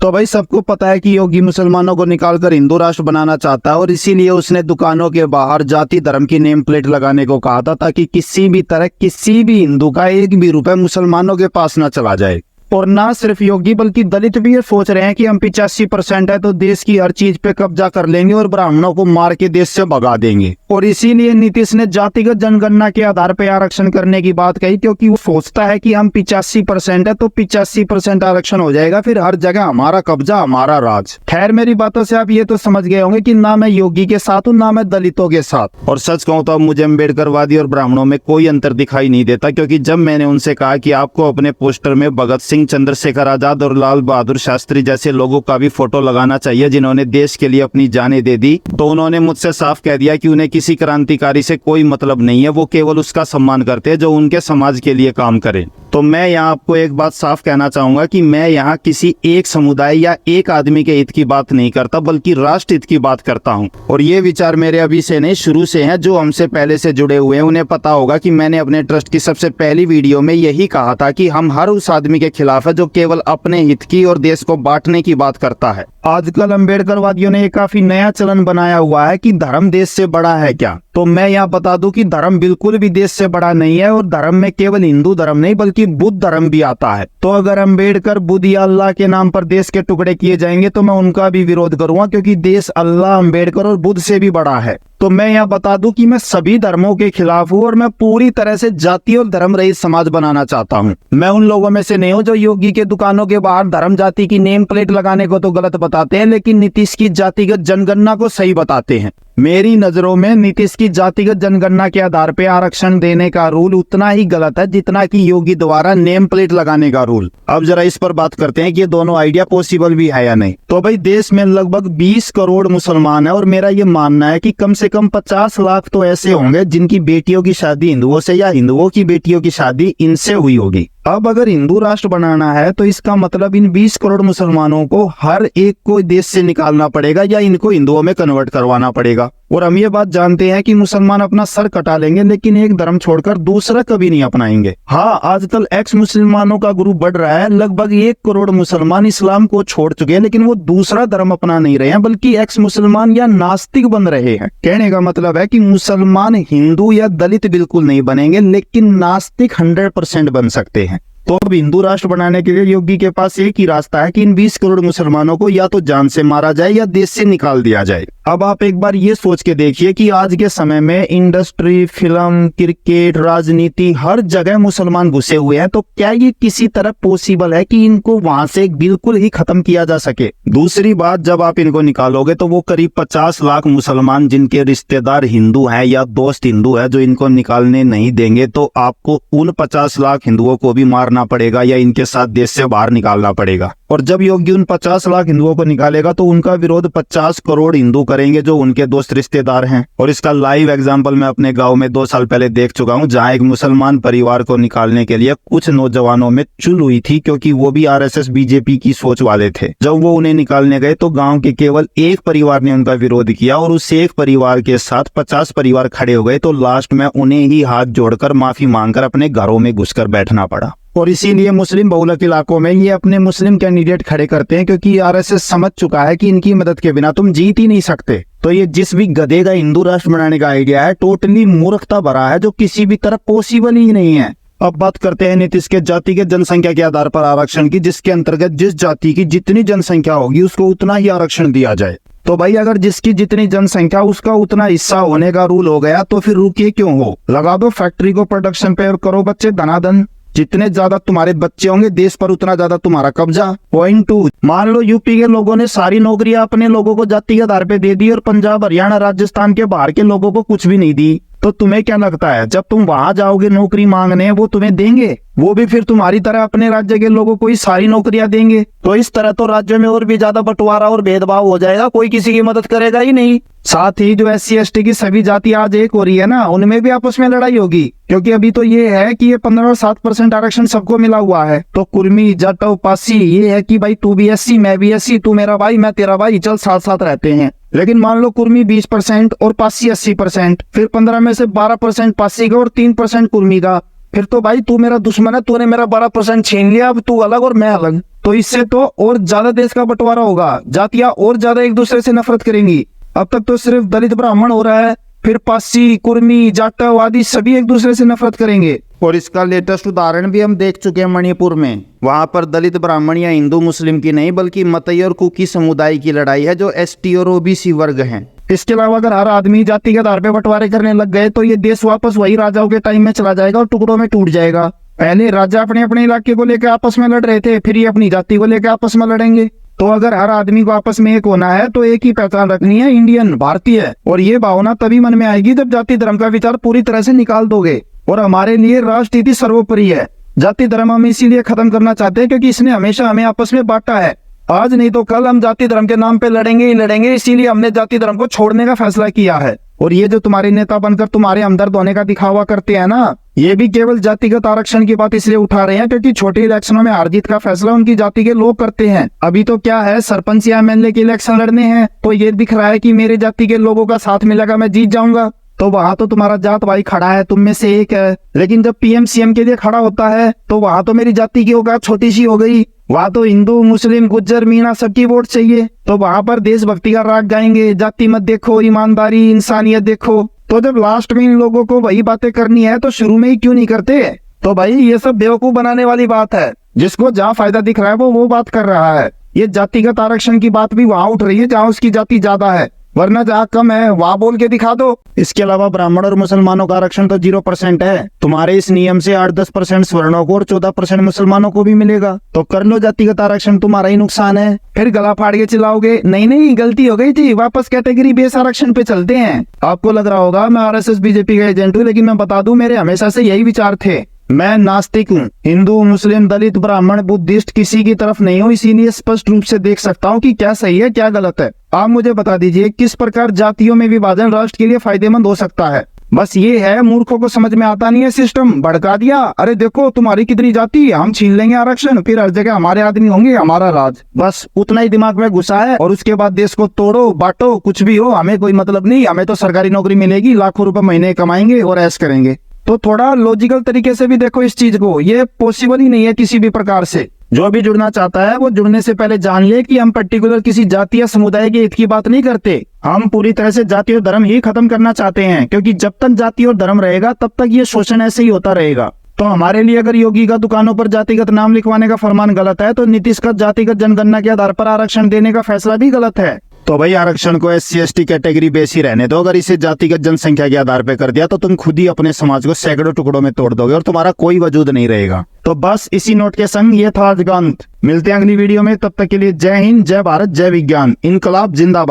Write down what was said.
तो भाई सबको पता है कि योगी मुसलमानों को निकालकर हिंदू राष्ट्र बनाना चाहता है और इसीलिए उसने दुकानों के बाहर जाति धर्म की नेम प्लेट लगाने को कहा था, ताकि किसी भी तरह किसी भी हिंदू का एक भी रुपए मुसलमानों के पास ना चला जाए। और ना सिर्फ योगी बल्कि दलित भी ये सोच रहे हैं कि हम 85% है तो देश की हर चीज पे कब्जा कर लेंगे और ब्राह्मणों को मार के देश से भगा देंगे। और इसीलिए नीतीश ने जातिगत जनगणना के आधार पर आरक्षण करने की बात कही, क्योंकि वो सोचता है कि हम 85% है तो 85% आरक्षण हो जाएगा, फिर हर जगह हमारा कब्जा हमारा राज। खैर मेरी बातों से आप ये तो समझ गए होंगे कि ना मैं योगी के साथ हूँ ना मैं दलितों के साथ। और सच कहूँ तो अब मुझे अम्बेडकरवादी और ब्राह्मणों में कोई अंतर दिखाई नहीं देता, क्योंकि जब मैंने उनसे कहा कि आपको अपने पोस्टर में भगत सिंह, चंद्रशेखर आजाद और लाल बहादुर शास्त्री जैसे लोगों का भी फोटो लगाना चाहिए जिन्होंने देश के लिए अपनी जानें दे दी, तो उन्होंने मुझसे साफ कह दिया कि उन्हें किसी क्रांतिकारी से कोई मतलब नहीं है, वो केवल उसका सम्मान करते हैं जो उनके समाज के लिए काम करे। तो मैं यहाँ आपको एक बात साफ कहना चाहूंगा कि मैं यहाँ किसी एक समुदाय या एक आदमी के हित की बात नहीं करता, बल्कि राष्ट्र हित की बात करता हूँ। और ये विचार मेरे अभी से नहीं, शुरू से हैं। जो हमसे पहले से जुड़े हुए हैं उन्हें पता होगा कि मैंने अपने ट्रस्ट की सबसे पहली वीडियो में यही कहा था कि हम हर उस आदमी के खिलाफ है जो केवल अपने हित की और देश को बांटने की बात करता है। आजकल अम्बेडकरवादियों ने एक काफी नया चलन बनाया हुआ है कि धर्म देश से बड़ा है क्या। तो मैं यहाँ बता दूं कि धर्म बिल्कुल भी देश से बड़ा नहीं है, और धर्म में केवल हिंदू धर्म नहीं बल्कि बुद्ध धर्म भी आता है। तो अगर अम्बेडकर, बुद्ध या अल्लाह के नाम पर देश के टुकड़े किए जाएंगे तो मैं उनका भी विरोध करूंगा, क्योंकि देश अल्लाह, अम्बेडकर और बुद्ध से भी बड़ा है। तो मैं यहाँ बता दूं कि मैं सभी धर्मों के खिलाफ हूँ और मैं पूरी तरह से जाति और धर्म रहित समाज बनाना चाहता हूँ। मैं उन लोगों में से नहीं हूँ जो योगी के दुकानों के बाहर धर्म जाति की नेम प्लेट लगाने को तो गलत बताते हैं, लेकिन नीतीश की जातिगत जनगणना को सही बताते हैं। मेरी नजरों में नीतीश की जातिगत जनगणना के आधार पर आरक्षण देने का रूल उतना ही गलत है जितना कि योगी द्वारा नेम प्लेट लगाने का रूल। अब जरा इस पर बात करते हैं कि ये दोनों आइडिया पॉसिबल भी है या नहीं। तो भाई देश में लगभग 20 करोड़ मुसलमान है और मेरा ये मानना है कि कम से कम 50 लाख तो ऐसे होंगे जिनकी बेटियों की शादी हिंदुओं से या हिंदुओं की बेटियों की शादी इनसे हुई होगी। अब अगर हिंदू राष्ट्र बनाना है तो इसका मतलब इन 20 करोड़ मुसलमानों को हर एक को देश से निकालना पड़ेगा या इनको हिंदुओं में कन्वर्ट करवाना पड़ेगा। और हम ये बात जानते हैं कि मुसलमान अपना सर कटा लेंगे लेकिन एक धर्म छोड़कर दूसरा कभी नहीं अपनाएंगे। हाँ, आजकल एक्स मुसलमानों का ग्रुप बढ़ रहा है। लगभग 1 करोड़ मुसलमान इस्लाम को छोड़ चुके हैं, लेकिन वो दूसरा धर्म अपना नहीं रहे हैं बल्कि एक्स मुसलमान या नास्तिक बन रहे हैं। कहने का मतलब है कि मुसलमान हिंदू या दलित बिल्कुल नहीं बनेंगे, लेकिन नास्तिक 100% बन सकते हैं। तो अब हिंदू राष्ट्र बनाने के लिए योगी के पास एक ही रास्ता है कि इन 20 करोड़ मुसलमानों को या तो जान से मारा जाए या देश से निकाल दिया जाए। अब आप एक बार ये सोच के देखिए कि आज के समय में इंडस्ट्री, फिल्म, क्रिकेट, राजनीति, हर जगह मुसलमान घुसे हुए हैं। तो क्या ये किसी तरह पॉसिबल है कि इनको वहां से बिल्कुल ही खत्म किया जा सके? दूसरी बात, जब आप इनको निकालोगे तो वो करीब 50 लाख मुसलमान जिनके रिश्तेदार हिंदू हैं या दोस्त हिंदू है जो इनको निकालने नहीं देंगे, तो आपको उन 50 लाख हिंदुओं को भी मारना पड़ेगा या इनके साथ देश से बाहर निकालना पड़ेगा। और जब योगी उन 50 लाख हिंदुओं को निकालेगा तो उनका विरोध 50 करोड़ हिंदू करेंगे जो उनके दोस्त रिश्तेदार हैं। और इसका लाइव एग्जांपल मैं अपने गांव में 2 साल पहले देख चुका हूं, जहां एक मुसलमान परिवार को निकालने के लिए कुछ नौजवानों में चुल हुई थी, क्योंकि वो भी आरएसएस बीजेपी की सोच वाले थे। जब वो उन्हें निकालने गए तो गाँव के केवल एक परिवार ने उनका विरोध किया और उस एक परिवार के साथ 50 परिवार खड़े हो गए। तो लास्ट में उन्हें ही हाथ जोड़कर माफी मांगकर अपने घरों में घुसकर बैठना पड़ा। और इसीलिए मुस्लिम बहुलक इलाकों में ये अपने मुस्लिम कैंडिडेट खड़े करते हैं, क्योंकि आरएसएस समझ चुका है कि इनकी मदद के बिना तुम जीत ही नहीं सकते। तो ये जिस भी गधे का हिंदू राष्ट्र बनाने का आइडिया है, टोटली मूर्खता भरा है, जो किसी भी तरह पॉसिबल ही नहीं है। अब बात करते हैं नीतीश के जातिगत जनसंख्या के आधार पर आरक्षण की, जिसके अंतर्गत जिस जाति की जितनी जनसंख्या होगी उसको उतना ही आरक्षण दिया जाए। तो भाई अगर जिसकी जितनी जनसंख्या उसका उतना हिस्सा होने का रूल हो गया तो फिर रुके क्यों हो? लगा दो फैक्ट्री को प्रोडक्शन पे और करो बच्चे धनाधन। जितने ज्यादा तुम्हारे बच्चे होंगे देश पर उतना ज्यादा तुम्हारा कब्जा। पॉइंट 2, मान लो यूपी के लोगों ने सारी नौकरियां अपने लोगों को जाति के आधार पे दे दी और पंजाब, हरियाणा, राजस्थान के बाहर के लोगों को कुछ भी नहीं दी, तो तुम्हें क्या लगता है जब तुम वहां जाओगे नौकरी मांगने वो तुम्हें देंगे? वो भी फिर तुम्हारी तरह अपने राज्य के लोगों को ही सारी नौकरियां देंगे। तो इस तरह तो राज्य में और भी ज्यादा बंटवारा और भेदभाव हो जाएगा, कोई किसी की मदद करेगा ही नहीं। साथ ही जो SC ST की सभी जाति आज एक हो रही है ना, उनमें भी आपस में लड़ाई होगी, क्योंकि अभी तो ये है कि ये 15 और 7% आरक्षण सबको मिला हुआ है। तो कुर्मी, जट, पासी ये है कि भाई तू भी SC मैं भी SC, तू मेरा भाई मैं तेरा भाई, चल साथ साथ रहते हैं। लेकिन मान लो कुर्मी 20% और पासी 80%, फिर 15 में से 12% पासी का और 3% कुर्मी का, फिर तो भाई तू मेरा दुश्मन है, तूने मेरा 12% छीन लिया, अब तू अलग और मैं अलग। तो इससे तो और ज्यादा देश का बंटवारा होगा, जातियां और ज्यादा एक दूसरे से नफरत करेंगी। अब तक तो सिर्फ दलित ब्राह्मण हो रहा है, फिर पारसी, कुर्मी, जाटवादी सभी एक दूसरे से नफरत करेंगे। और इसका लेटेस्ट उदाहरण भी हम देख चुके हैं मणिपुर में। वहां पर दलित ब्राह्मण या हिंदू मुस्लिम की नहीं बल्कि मतई और कुकी समुदाय की लड़ाई है, जो एसटी और ओबीसी वर्ग हैं। इसके अलावा अगर हर आदमी जाति के आधार पर बंटवारे करने लग गए तो ये देश वापस वही राजाओं के टाइम में चला जाएगा और टुकड़ों में टूट जाएगा। पहले राजा अपने अपने इलाके को लेकर आपस में लड़ रहे थे, फिर ये अपनी जाति को लेकर आपस में लड़ेंगे। तो अगर हर आदमी को आपस में एक होना है तो एक ही पहचान रखनी है, इंडियन, भारतीय। और ये भावना तभी मन में आएगी जब जाति धर्म का विचार पूरी तरह से निकाल दोगे। और हमारे लिए राष्ट्रनीति सर्वोपरि है। जाति धर्म हम इसीलिए खत्म करना चाहते हैं क्योंकि इसने हमेशा हमें आपस में बांटा है। आज नहीं तो कल हम जाति धर्म के नाम पे लड़ेंगे ही लड़ेंगे, इसीलिए हमने जाति धर्म को छोड़ने का फैसला किया है। और ये जो तुम्हारे नेता बनकर तुम्हारे हमदर्द होने का दिखावा करते हैं ना, ये भी केवल जातिगत आरक्षण की बात इसलिए उठा रहे हैं क्योंकि छोटे इलेक्शनों में हार जीत का फैसला उनकी जाति के लोग करते हैं। अभी तो क्या है, सरपंच या एमएलए के इलेक्शन लड़ने हैं तो ये दिख रहा है कि मेरे जाति के लोगों का साथ मिलेगा, मैं जीत जाऊंगा। तो वहां तो तुम्हारा जात भाई खड़ा है, तुम में से एक है। लेकिन जब पीएम सीएम के लिए खड़ा होता है तो वहां तो मेरी जाति की औकात छोटी सी हो गई। वहां तो हिंदू, मुस्लिम, गुज्जर, मीणा सबकी वोट चाहिए। तो वहां पर देशभक्ति का राग गाएंगे, जाति मत देखो, ईमानदारी, इंसानियत देखो। तो जब लास्ट में इन लोगों को वही बातें करनी है तो शुरू में ही क्यों नहीं करते? तो भाई ये सब बेवकूफ बनाने वाली बात है। जिसको जहाँ फायदा दिख रहा है वो बात कर रहा है। ये जातिगत आरक्षण की बात भी वहां उठ रही है जहाँ उसकी जाति ज्यादा है, वरना जहाँ कम है वहां बोल के दिखा दो। इसके अलावा ब्राह्मण और मुसलमानों का आरक्षण तो 0% है। तुम्हारे इस नियम से 8-10% सवर्णों को और 14% मुसलमानों को भी मिलेगा। तो कर लो जातिगत आरक्षण, तुम्हारा ही नुकसान है। फिर गला फाड़ के चिल्लाओगे नहीं नहीं गलती हो गई थी, वापस कैटेगरी बेस आरक्षण पे चलते हैं। आपको लग रहा होगा मैं आरएसएस बीजेपी का एजेंट हूँ, लेकिन मैं बता दूं मेरे हमेशा से यही विचार थे। मैं नास्तिक हूँ, हिंदू, मुस्लिम, दलित, ब्राह्मण, बुद्धिस्ट किसी की तरफ नहीं हूँ, इसीलिए स्पष्ट रूप से देख सकता हूँ कि क्या सही है क्या गलत है। आप मुझे बता दीजिए किस प्रकार जातियों में विभाजन राष्ट्र के लिए फायदेमंद हो सकता है। बस ये है, मूर्खों को समझ में आता नहीं है सिस्टम, भड़का दिया। अरे देखो तुम्हारी कितनी जाति, हम छीन लेंगे आरक्षण, फिर हर जगह हमारे आदमी होंगे, हमारा राज। बस उतना ही दिमाग में घुसा है। और उसके बाद देश को तोड़ो बांटो, कुछ भी हो हमें कोई मतलब नहीं, हमें तो सरकारी नौकरी मिलेगी, लाखों रुपए महीने कमाएंगे और ऐश करेंगे। तो थोड़ा लॉजिकल तरीके से भी देखो इस चीज को, ये पॉसिबल ही नहीं है किसी भी प्रकार से। जो भी जुड़ना चाहता है वो जुड़ने से पहले जान ले कि हम पर्टिकुलर किसी जाति या समुदाय के हित की बात नहीं करते। हम पूरी तरह से जाति और धर्म ही खत्म करना चाहते हैं, क्योंकि जब तक जाति और धर्म रहेगा तब तक ये शोषण ऐसे ही होता रहेगा। तो हमारे लिए अगर योगी का दुकानों पर जातिगत नाम लिखवाने का फरमान गलत है तो नीतीश का जातिगत जनगणना के आधार पर आरक्षण देने का फैसला भी गलत है। तो भाई आरक्षण को SC/ST कैटेगरी बेस ही रहने दो। अगर इसे जातिगत जनसंख्या के आधार पर कर दिया तो तुम खुद ही अपने समाज को सैकड़ों टुकड़ों में तोड़ दोगे और तुम्हारा कोई वजूद नहीं रहेगा। तो बस इसी नोट के संग ये था आज का अंत। मिलते हैं अगली वीडियो में, तब तक के लिए जय हिंद, जय भारत, जय विज्ञान, इनकलाब जिंदाबाद।